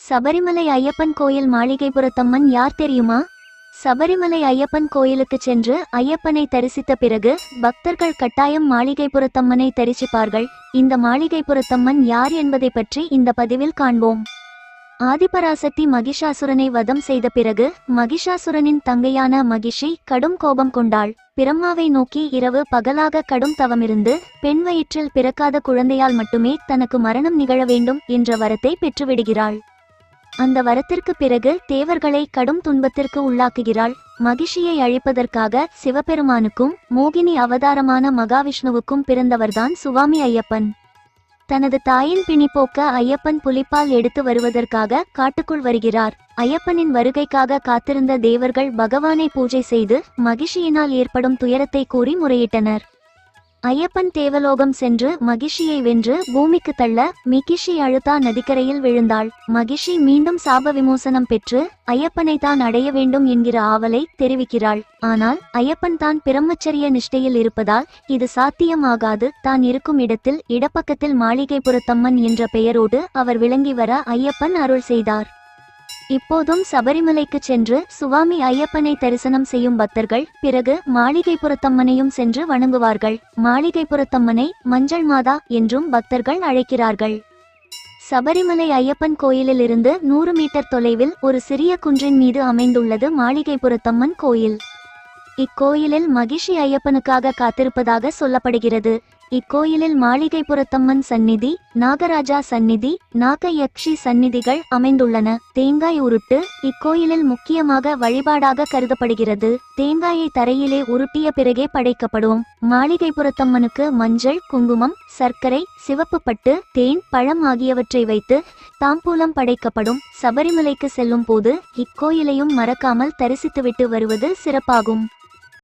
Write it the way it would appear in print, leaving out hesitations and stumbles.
சபரிமலை ஐயப்பன் கோயில் மாளிகைபுரத்தம்மன் யார் தெரியுமா? சபரிமலை ஐயப்பன் கோயிலுக்கு சென்று ஐயப்பனை தரிசித்த பிறகு பக்தர்கள் கட்டாயம் மாளிகைபுரத்தம்மனை தரிசிப்பார்கள். இந்த மாளிகைபுரத்தம்மன் யார் என்பதை பற்றி இந்த பதிவில் காண்போம். ஆதிபராசக்தி மகிஷாசுரனை வதம் செய்த பிறகு மகிஷாசுரனின் தங்கையான மகிஷி கடும் கோபம் கொண்டாள். பிரம்மாவை நோக்கி இரவு பகலாக கடும் தவமிருந்து பெண் வயிற்றில் பிறக்காத குழந்தையால் மட்டுமே தனக்கு மரணம் நிகழ வேண்டும் என்ற வரத்தை பெற்றுவிடுகிறாள். அந்த வரத்திற்கு பிறகு தேவர்களை கடும் துன்பத்திற்கு உள்ளாக்குகிறாள். மகிஷியை அழிப்பதற்காக சிவபெருமானுக்கும் மோகினி அவதாரமான மகாவிஷ்ணுவுக்கும் பிறந்தவர்தான் சுவாமி ஐயப்பன். தனது தாயின் பிணி போக்க ஐயப்பன் புலிப்பால் எடுத்து வருவதற்காக காட்டுக்குள் வருகிறார். ஐயப்பனின் வருகைக்காக காத்திருந்த தேவர்கள் பகவானை பூஜை செய்து மகிஷியினால் ஏற்படும் துயரத்தை கூறி முறையிட்டனர். ஐயப்பன் தேவலோகம் சென்று மகிஷியை வென்று பூமிக்கு தள்ள மிகிஷி அழுதா நதிக்கரையில் விழுந்தாள். மகிஷி மீண்டும் சாப விமோசனம் பெற்று ஐயப்பனை தான் அடைய வேண்டும் என்கிற ஆவலை தெரிவிக்கிறாள். ஆனால் ஐயப்பன் தான் பிரம்மச்சரிய நிஷ்டையில் இருப்பதால் இது சாத்தியமாகாது. தான் இருக்கும் இடத்தில் இடப்பக்கத்தில் மாளிகைபுரத்தம்மன் என்ற பெயரோடு அவர் விளங்கி வர ஐயப்பன் அருள் செய்தார். இப்போதும் சபரிமலைக்கு சென்று சுவாமி ஐயப்பனை தரிசனம் செய்யும் பக்தர்கள் பிறகு மாளிகைபுரத்தம்மனையும் சென்று வணங்குவார்கள். மாளிகைபுரத்தம்மனை மஞ்சள் மாதா என்றும் பக்தர்கள் அழைக்கிறார்கள். சபரிமலை ஐயப்பன் கோயிலில் இருந்து 100 மீட்டர் தொலைவில் ஒரு சிறிய குன்றின் மீது அமைந்துள்ளது மாளிகைபுரத்தம்மன் கோயில். இக்கோயிலில் மகிஷி ஐயப்பனுக்காக காத்திருப்பதாக சொல்லப்படுகிறது. இக்கோயிலில் மாளிகைபுரத்தம்மன் சந்நிதி, நாகராஜா சந்நிதி, நாகயக்ஷி சந்நிதிகள் அமைந்துள்ளன. தேங்காய் உருட்டு இக்கோயிலில் முக்கியமாக வழிபாடாக கருதப்படுகிறது. தேங்காயை தரையிலே உருட்டிய பிறகே படைக்கப்படும். மாளிகைபுரத்தம்மனுக்கு மஞ்சள், குங்குமம், சர்க்கரை, சிவப்பு பட்டு, தேன், பழம் ஆகியவற்றை வைத்து தாம்பூலம் படைக்கப்படும். சபரிமலைக்கு செல்லும் போது இக்கோயிலையும் மறக்காமல் தரிசித்துவிட்டு வருவது சிறப்பாகும்.